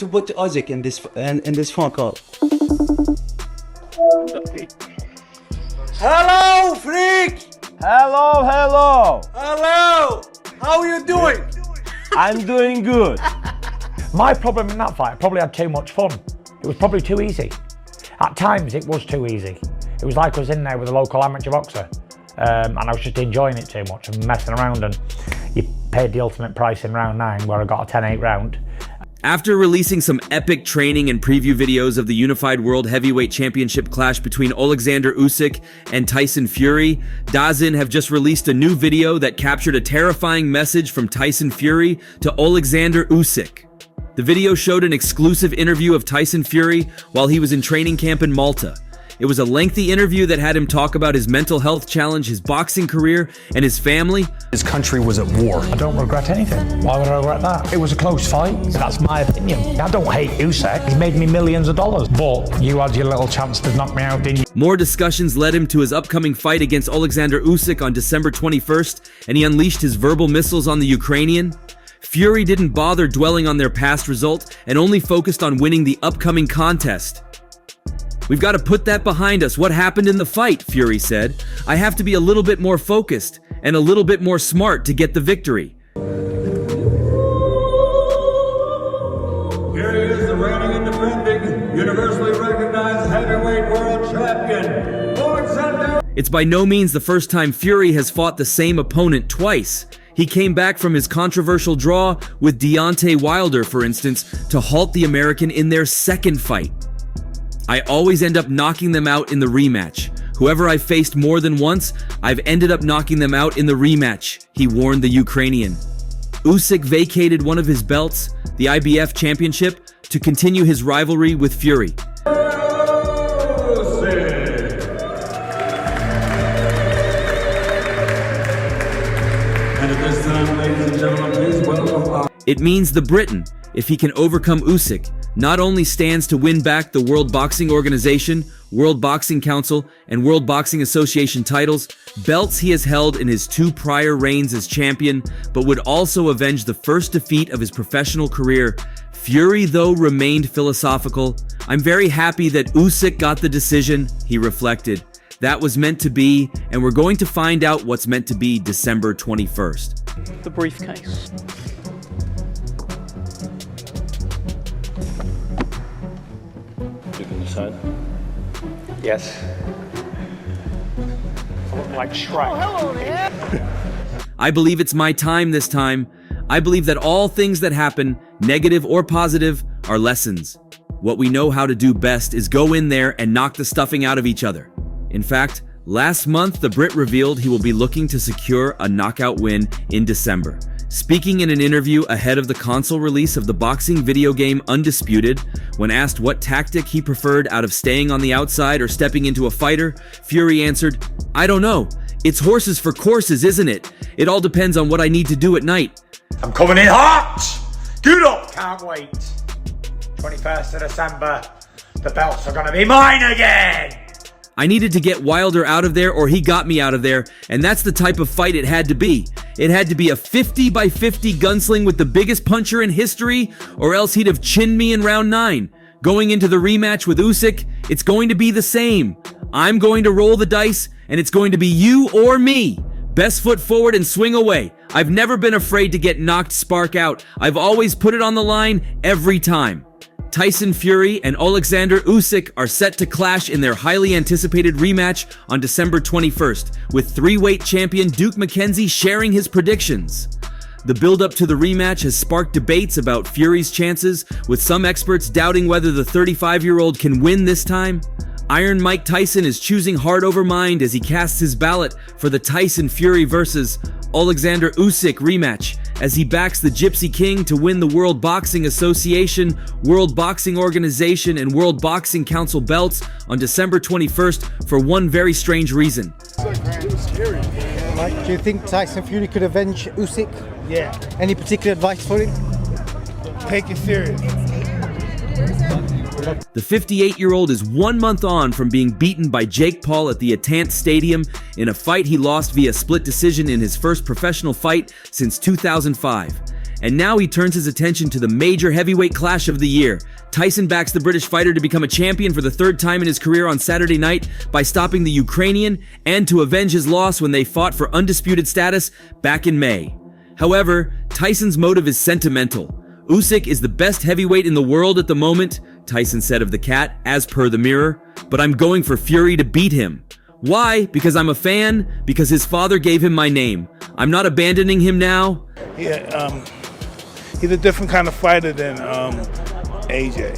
to put Usyk in this phone call. Hello, freak! Hello, hello! Hello! How are you doing? I'm doing good. My problem in that fight, I probably had too much fun. It was probably too easy. At times, it was too easy. It was like I was in there with a local amateur boxer, and I was just enjoying it too much and messing around, and you paid the ultimate price in round 9, where I got a 10-8 round. After releasing some epic training and preview videos of the Unified World Heavyweight Championship clash between Oleksandr Usyk and Tyson Fury, DAZN have just released a new video that captured a terrifying message from Tyson Fury to Oleksandr Usyk. The video showed an exclusive interview of Tyson Fury while he was in training camp in Malta. It was a lengthy interview that had him talk about his mental health challenge, his boxing career, and his family. His country was at war. I don't regret anything. Why would I regret that? It was a close fight. That's my opinion. I don't hate Usyk. He's made me millions of dollars. But you had your little chance to knock me out, didn't you? More discussions led him to his upcoming fight against Oleksandr Usyk on December 21st, and he unleashed his verbal missiles on the Ukrainian. Fury didn't bother dwelling on their past result and only focused on winning the upcoming contest. "We've got to put that behind us, what happened in the fight," Fury said. "I have to be a little bit more focused and a little bit more smart to get the victory." Here he is, the reigning and defending, universally recognized heavyweight world champion, Oleksandr. It's by no means the first time Fury has fought the same opponent twice. He came back from his controversial draw with Deontay Wilder, for instance, to halt the American in their second fight. "I always end up knocking them out in the rematch. Whoever I've faced more than once, I've ended up knocking them out in the rematch," he warned the Ukrainian. Usyk vacated one of his belts, the IBF championship, to continue his rivalry with Fury. And at this time, ladies and gentlemen, please welcome It means the Briton, if he can overcome Usyk, not only stands to win back the World Boxing Organization, World Boxing Council, and World Boxing Association titles, belts he has held in his 2 prior reigns as champion, but would also avenge the first defeat of his professional career. Fury, though, remained philosophical. "I'm very happy that Usyk got the decision," he reflected. "That was meant to be, and we're going to find out what's meant to be December 21st. The briefcase. You can decide. Yes. I look like Shrek. I believe it's my time this time. I believe that all things that happen, negative or positive, are lessons. What we know how to do best is go in there and knock the stuffing out of each other." In fact, last month the Brit revealed he will be looking to secure a knockout win in December. Speaking in an interview ahead of the console release of the boxing video game Undisputed, when asked what tactic he preferred out of staying on the outside or stepping into a fighter, Fury answered, "I don't know. It's horses for courses, isn't it? It all depends on what I need to do at night." I'm coming in hot! Good up! Can't wait. 21st of December. The belts are gonna be mine again! I needed to get Wilder out of there, or he got me out of there, and that's the type of fight it had to be. It had to be a 50-by-50 gunsling with the biggest puncher in history, or else he'd have chinned me in round 9. Going into the rematch with Usyk, it's going to be the same. I'm going to roll the dice, and it's going to be you or me. Best foot forward and swing away. I've never been afraid to get knocked spark out. I've always put it on the line every time. Tyson Fury and Oleksandr Usyk are set to clash in their highly anticipated rematch on December 21st, with 3-weight champion Duke McKenzie sharing his predictions. The build-up to the rematch has sparked debates about Fury's chances, with some experts doubting whether the 35-year-old can win this time. Iron Mike Tyson is choosing heart over mind as he casts his ballot for the Tyson Fury vs. Oleksandr Usyk rematch, as he backs the Gypsy King to win the World Boxing Association, World Boxing Organization, and World Boxing Council belts on December 21st for one very strange reason. Mike, do you think Tyson Fury could avenge Usyk? Yeah. Any particular advice for him? Take it serious. The 58-year-old is 1 month on from being beaten by Jake Paul at the Etant Stadium in a fight he lost via split decision in his first professional fight since 2005. and now he turns his attention to the major heavyweight clash of the year. Tyson backs the British fighter to become a champion for the third time in his career on Saturday night by stopping the Ukrainian and to avenge his loss when they fought for undisputed status back in May. However, Tyson's motive is sentimental. Usyk is the best heavyweight in the world at the moment, Tyson said of the cat, as per the Mirror, but I'm going for Fury to beat him. Why? Because I'm a fan? Because his father gave him my name. I'm not abandoning him now. Yeah, he's a different kind of fighter than AJ.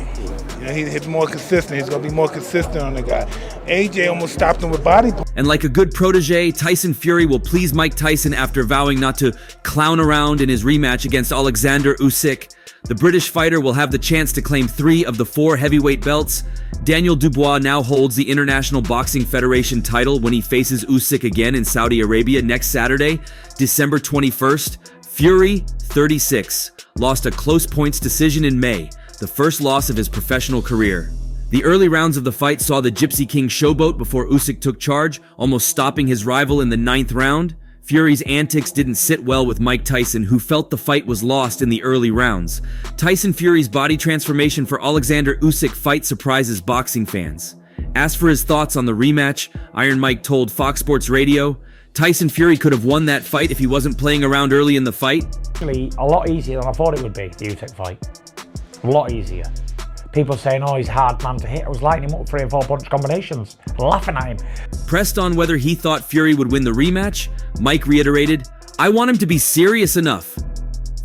You know, he's more consistent. He's going to be more consistent on the guy. AJ almost stopped him with body. And like a good protege, Tyson Fury will please Mike Tyson after vowing not to clown around in his rematch against Oleksandr Usyk. The British fighter will have the chance to claim 3 of the 4 heavyweight belts. Daniel Dubois now holds the International Boxing Federation title when he faces Usyk again in Saudi Arabia next Saturday, December 21st. Fury, 36, lost a close points decision in May, the first loss of his professional career. The early rounds of the fight saw the Gypsy King showboat before Usyk took charge, almost stopping his rival in the 9th round. Fury's antics didn't sit well with Mike Tyson, who felt the fight was lost in the early rounds. Tyson Fury's body transformation for Oleksandr Usyk fight surprises boxing fans. Asked for his thoughts on the rematch, Iron Mike told Fox Sports Radio, Tyson Fury could have won that fight if he wasn't playing around early in the fight. Actually, a lot easier than I thought it would be, the Usyk fight. A lot easier. People saying, oh, he's a hard man to hit. I was lighting him up with 3 and 4 punch combinations, laughing at him. Pressed on whether he thought Fury would win the rematch, Mike reiterated, I want him to be serious enough.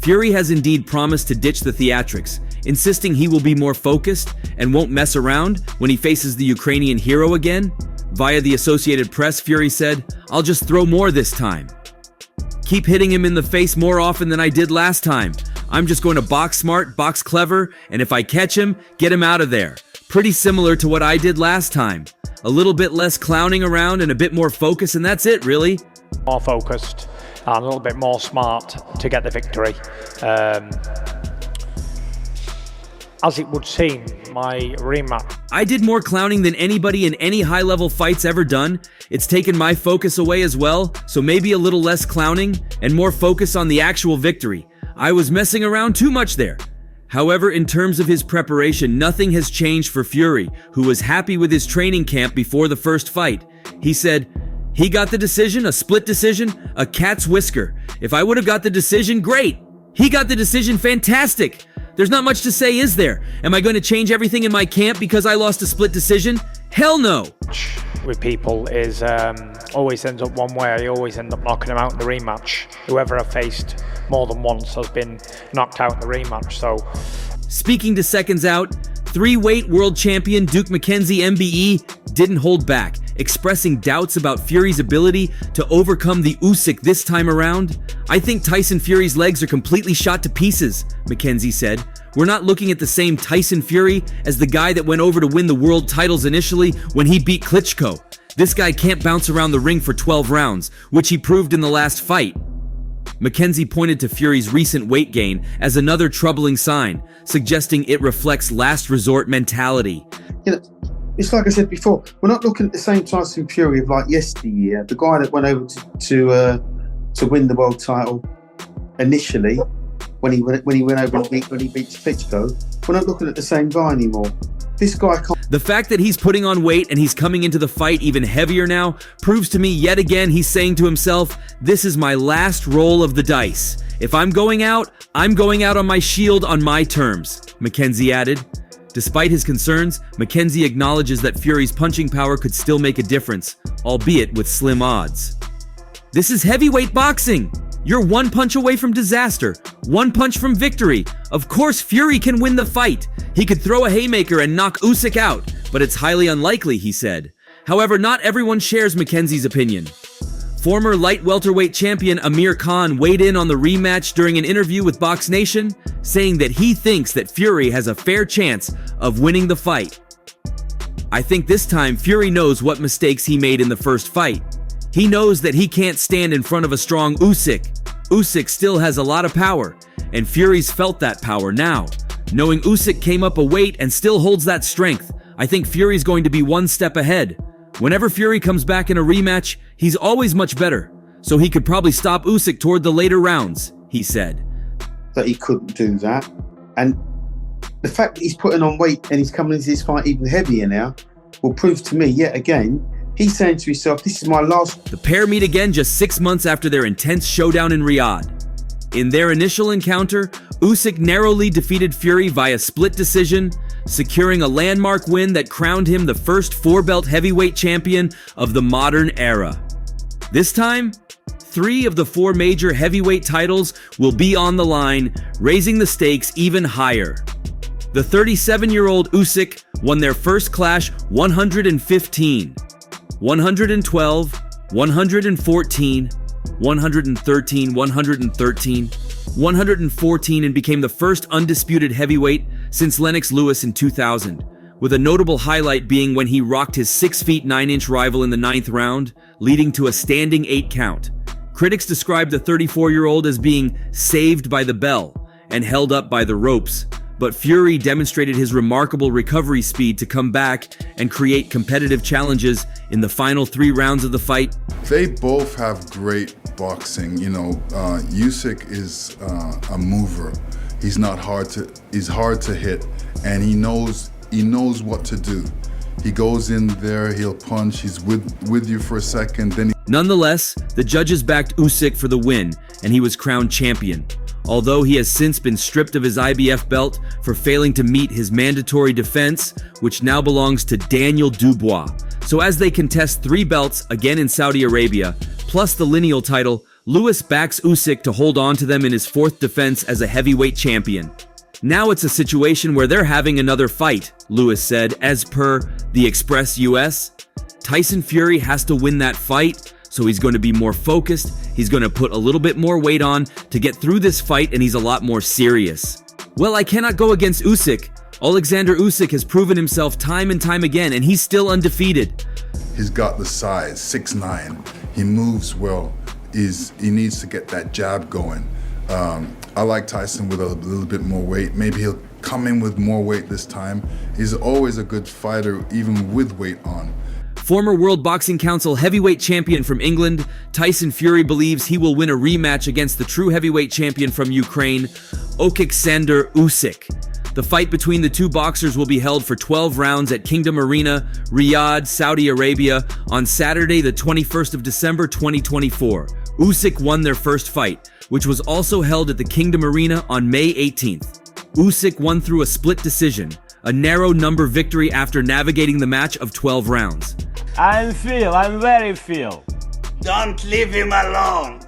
Fury has indeed promised to ditch the theatrics, insisting he will be more focused and won't mess around when he faces the Ukrainian hero again. Via the Associated Press, Fury said, I'll just throw more this time. Keep hitting him in the face more often than I did last time. I'm just going to box smart, box clever, and if I catch him, get him out of there. Pretty similar to what I did last time. A little bit less clowning around and a bit more focus, and that's it, really. More focused and a little bit more smart to get the victory. As it would seem, my rematch. I did more clowning than anybody in any high-level fights ever done. It's taken my focus away as well, so maybe a little less clowning and more focus on the actual victory. I was messing around too much there. However, in terms of his preparation, nothing has changed for Fury, who was happy with his training camp before the first fight. He said, he got the decision, a split decision, a cat's whisker. If I would have got the decision, great. He got the decision, fantastic. There's not much to say, is there? Am I going to change everything in my camp because I lost a split decision? Hell no. With people is always ends up one way. I always end up knocking them out in the rematch. Whoever I've faced more than once has been knocked out in the rematch. So, speaking to Seconds Out, 3-weight world champion Duke McKenzie MBE didn't hold back, expressing doubts about Fury's ability to overcome the Usyk this time around. I think Tyson Fury's legs are completely shot to pieces, McKenzie said. We're not looking at the same Tyson Fury as the guy that went over to win the world titles initially when he beat Klitschko. This guy can't bounce around the ring for 12 rounds, which he proved in the last fight. McKenzie pointed to Fury's recent weight gain as another troubling sign, suggesting it reflects last resort mentality. You know, it's like I said before, we're not looking at the same Tyson Fury of like yesteryear, the guy that went over to win the world title initially when he went over and beat Klitschko. We're not looking at the same guy anymore. This guy can't. The fact that he's putting on weight and he's coming into the fight even heavier now proves to me yet again he's saying to himself, this is my last roll of the dice. If I'm going out on my shield on my terms, McKenzie added. Despite his concerns, McKenzie acknowledges that Fury's punching power could still make a difference, albeit with slim odds. This is heavyweight boxing. You're one punch away from disaster, one punch from victory. Of course, Fury can win the fight. He could throw a haymaker and knock Usyk out, but it's highly unlikely, he said. However, not everyone shares McKenzie's opinion. Former light welterweight champion Amir Khan weighed in on the rematch during an interview with Box Nation, saying that he thinks that Fury has a fair chance of winning the fight. I think this time Fury knows what mistakes he made in the first fight. He knows that he can't stand in front of a strong Usyk. Usyk still has a lot of power, and Fury's felt that power now. Knowing Usyk came up a weight and still holds that strength, I think Fury's going to be one step ahead. Whenever Fury comes back in a rematch, he's always much better, so he could probably stop Usyk toward the later rounds, he said. that he couldn't do that. And the fact that he's putting on weight and he's coming into this fight even heavier now will prove to me yet again, he's saying to himself, this is my last. The pair meet again just 6 months after their intense showdown in Riyadh. In their initial encounter, Usyk narrowly defeated Fury via split decision, securing a landmark win that crowned him the first four-belt heavyweight champion of the modern era. This time, 3 of the 4 major heavyweight titles will be on the line, raising the stakes even higher. The 37-year-old Usyk won their first clash 115, 112, 114, 113, 113, 114, and became the first undisputed heavyweight since Lennox Lewis in 2000, with a notable highlight being when he rocked his 6 feet 9-inch rival in the 9th round, leading to a standing 8 count. Critics described the 34-year-old as being saved by the bell and held up by the ropes, but Fury demonstrated his remarkable recovery speed to come back and create competitive challenges in the final 3 rounds of the fight. They both have great boxing. Usyk is a mover. He's hard to hit, and he knows what to do. He goes in there, he'll punch, he's with you for a second, then Nonetheless, the judges backed Usyk for the win, and he was crowned champion. Although he has since been stripped of his IBF belt for failing to meet his mandatory defense, which now belongs to Daniel Dubois. So as they contest 3 belts again in Saudi Arabia, plus the lineal title, Lewis backs Usyk to hold on to them in his 4th defense as a heavyweight champion. Now it's a situation where they're having another fight, Lewis said, as per the Express US. Tyson Fury has to win that fight, so he's going to be more focused, he's going to put a little bit more weight on to get through this fight, and he's a lot more serious. Well, I cannot go against Usyk. Oleksandr Usyk has proven himself time and time again, and he's still undefeated. he's got the size, 6'9". He moves well. He needs to get that jab going. I like Tyson with a little bit more weight. Maybe he'll come in with more weight this time. He's always a good fighter, even with weight on. Former World Boxing Council heavyweight champion from England, Tyson Fury believes he will win a rematch against the true heavyweight champion from Ukraine, Oleksandr Usyk. The fight between the two boxers will be held for 12 rounds at Kingdom Arena, Riyadh, Saudi Arabia, on Saturday, the 21st of December, 2024. Usyk won their first fight, which was also held at the Kingdom Arena on May 18th. Usyk won through a split decision, a narrow number victory after navigating the match of 12 rounds. I'm very Phil. Don't leave him alone.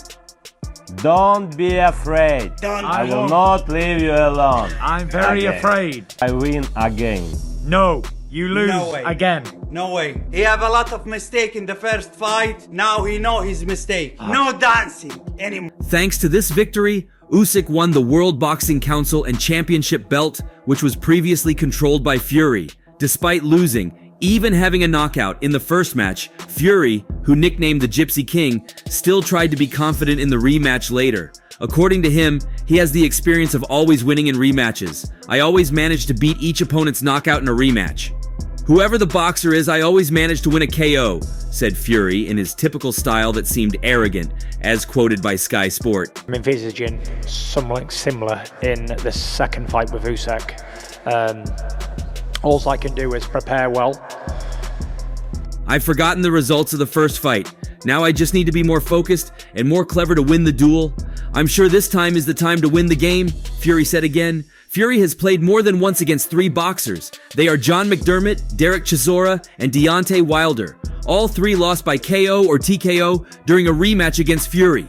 Don't be afraid. I will not leave you alone. I'm very Again. afraid. I win again. No, you lose No way. again. No way. He have a lot of mistake in the first fight. Now he know his mistake. No dancing anymore. Thanks to this victory, Usyk won the World Boxing Council and Championship belt, which was previously controlled by Fury. Despite losing, even having a knockout in the first match, Fury, who nicknamed the Gypsy King, still tried to be confident in the rematch later. According to him, he has the experience of always winning in rematches. I always manage to beat each opponent's knockout in a rematch. Whoever the boxer is, I always manage to win a KO, said Fury in his typical style that seemed arrogant, as quoted by Sky Sport. I'm envisaging something similar in the second fight with Usyk. All I can do is prepare well. I've forgotten the results of the first fight. Now I just need to be more focused and more clever to win the duel. I'm sure this time is the time to win the game, Fury said again. Fury has played more than once against 3 boxers. They are John McDermott, Derek Chisora, and Deontay Wilder. All 3 lost by KO or TKO during a rematch against Fury.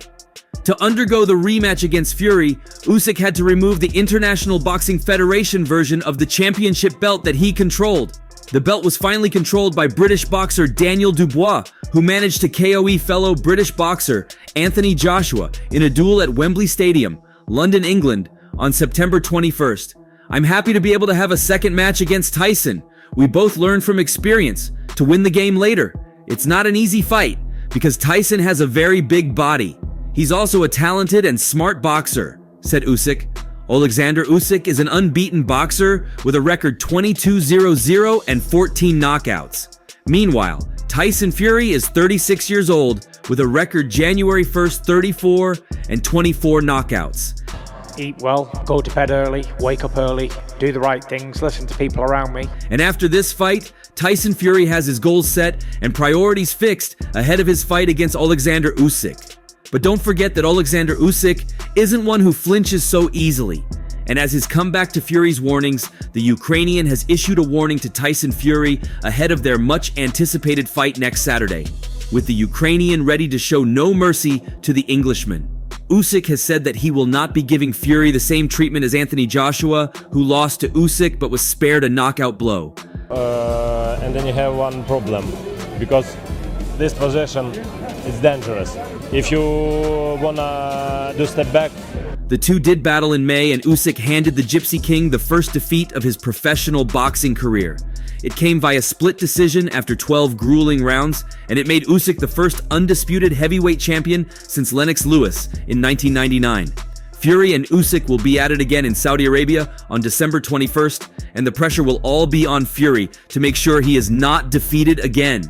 To undergo the rematch against Fury, Usyk had to remove the International Boxing Federation version of the championship belt that he controlled. The belt was finally controlled by British boxer Daniel Dubois, who managed to KOE fellow British boxer Anthony Joshua in a duel at Wembley Stadium, London, England, on September 21st. I'm happy to be able to have a second match against Tyson. We both learned from experience to win the game later. It's not an easy fight because Tyson has a very big body. He's also a talented and smart boxer, said Usyk. Oleksandr Usyk is an unbeaten boxer with a record 22-0-0 and 14 knockouts. Meanwhile, Tyson Fury is 36 years old with a record January 1st 34 and 24 knockouts. eat well, go to bed early, wake up early, do the right things, listen to people around me. And after this fight, Tyson Fury has his goals set and priorities fixed ahead of his fight against Oleksandr Usyk. But don't forget that Oleksandr Usyk isn't one who flinches so easily. And as his comeback to Fury's warnings, the Ukrainian has issued a warning to Tyson Fury ahead of their much-anticipated fight next Saturday, with the Ukrainian ready to show no mercy to the Englishman. Usyk has said that he will not be giving Fury the same treatment as Anthony Joshua, who lost to Usyk but was spared a knockout blow. And then you have one problem, because this position is dangerous. If you wanna do step back. The two did battle in May, and Usyk handed the Gypsy King the first defeat of his professional boxing career. It came via split decision after 12 grueling rounds, and it made Usyk the first undisputed heavyweight champion since Lennox Lewis in 1999. Fury and Usyk will be at it again in Saudi Arabia on December 21st, and the pressure will all be on Fury to make sure he is not defeated again.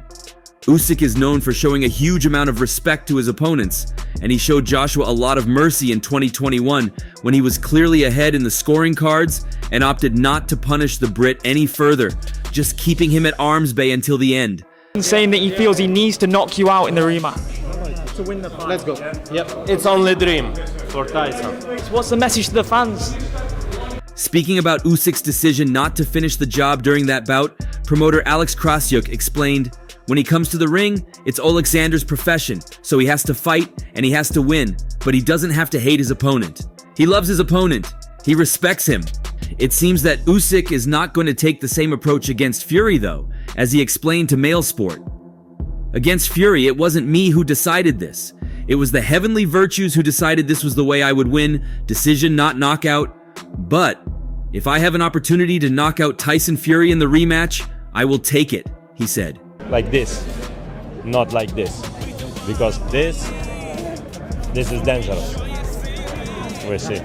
Usyk is known for showing a huge amount of respect to his opponents, and he showed Joshua a lot of mercy in 2021 when he was clearly ahead in the scoring cards and opted not to punish the Brit any further, just keeping him at arm's bay until the end. Saying that he feels he needs to knock you out in the rematch to win the fight. Let's go. Yep. It's only dream for Tyson. So what's the message to the fans? Speaking about Usyk's decision not to finish the job during that bout, promoter Alex Krasyuk explained, "When he comes to the ring, it's Oleksandr's profession, so he has to fight and he has to win, but he doesn't have to hate his opponent. He loves his opponent. He respects him." It seems that Usyk is not going to take the same approach against Fury, though, as he explained to Mailsport. "Against Fury, it wasn't me who decided this. It was the heavenly virtues who decided this was the way I would win, decision, not knockout. But if I have an opportunity to knock out Tyson Fury in the rematch, I will take it," he said. Like this, not like this, because this is dangerous. We see.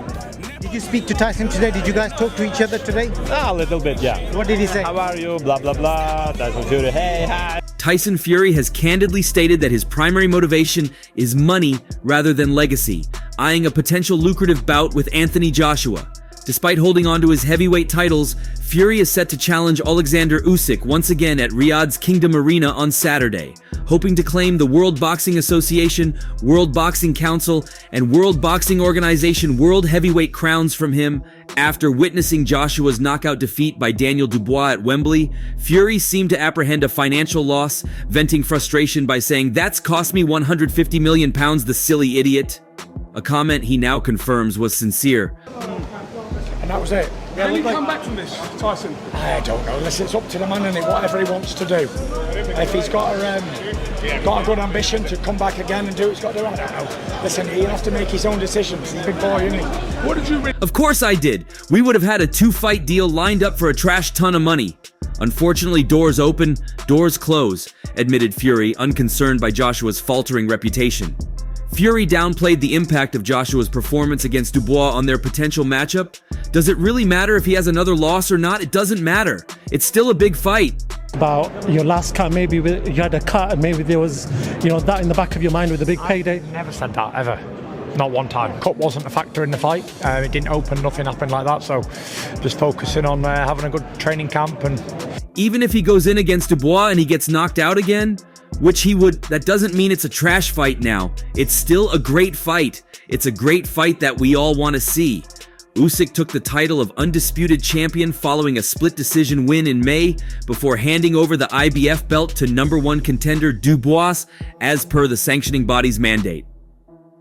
Did you speak to Tyson today? Did you guys talk to each other today? A little bit, yeah. What did he say? How are you? Blah, blah, blah. Tyson Fury, hey, hi. Tyson Fury has candidly stated that his primary motivation is money rather than legacy, eyeing a potential lucrative bout with Anthony Joshua. Despite holding on to his heavyweight titles, Fury is set to challenge Oleksandr Usyk once again at Riyadh's Kingdom Arena on Saturday, hoping to claim the World Boxing Association, World Boxing Council, and World Boxing Organization World Heavyweight crowns from him. After witnessing Joshua's knockout defeat by Daniel Dubois at Wembley, Fury seemed to apprehend a financial loss, venting frustration by saying, "That's cost me £150 million, the silly idiot." A comment he now confirms was sincere. And that was it. Can you come back from this, Tyson? I don't know. Listen, it's up to the man and whatever he wants to do. If he's got a good ambition to come back again and do what he's got to do, I don't know. Listen, he'll have to make his own decisions. He's a big boy, isn't he? What did you... Of course I did. We would have had a 2-fight deal lined up for a trash ton of money. Unfortunately, doors open, doors close, admitted Fury, unconcerned by Joshua's faltering reputation. Fury downplayed the impact of Joshua's performance against Dubois on their potential matchup. Does it really matter if he has another loss or not? It doesn't matter. It's still a big fight. About your last cut, maybe you had a cut and maybe there was, that in the back of your mind with a big payday. I never said that, ever. Not one time. Cut wasn't a factor in the fight. It didn't open, nothing happened like that. So just focusing on having a good training camp. And even if he goes in against Dubois and he gets knocked out again, which he would, that doesn't mean it's a trash fight now. It's still a great fight. It's a great fight that we all want to see. Usyk took the title of undisputed champion following a split decision win in May before handing over the IBF belt to #1 contender Dubois as per the sanctioning body's mandate.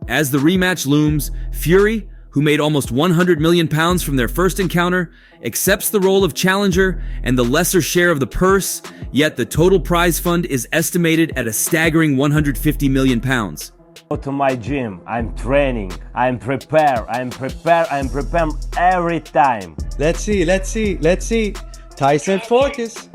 As the rematch looms, Fury, who made almost £100 million from their first encounter, accepts the role of challenger and the lesser share of the purse, yet the total prize fund is estimated at a staggering £150 million. Go to my gym, I'm training, I'm prepared every time. Let's see. Tyson, focus.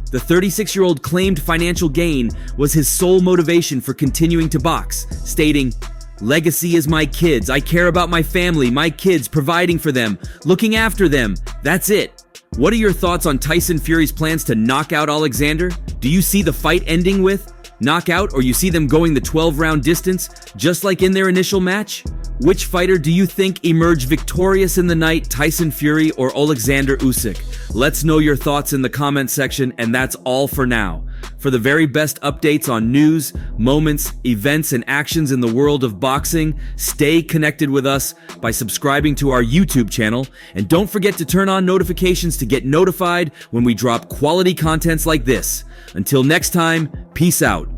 The 36-year-old claimed financial gain was his sole motivation for continuing to box, stating, "Legacy is my kids. I care about my family, my kids, providing for them, looking after them. That's it." What are your thoughts on Tyson Fury's plans to knock out Oleksandr? Do you see the fight ending with knockout, or you see them going the 12-round distance, just like in their initial match? Which fighter do you think emerged victorious in the night, Tyson Fury or Oleksandr Usyk? Let's know your thoughts in the comment section, and that's all for now. For the very best updates on news, moments, events, and actions in the world of boxing, stay connected with us by subscribing to our YouTube channel, and don't forget to turn on notifications to get notified when we drop quality contents like this. Until next time, peace out.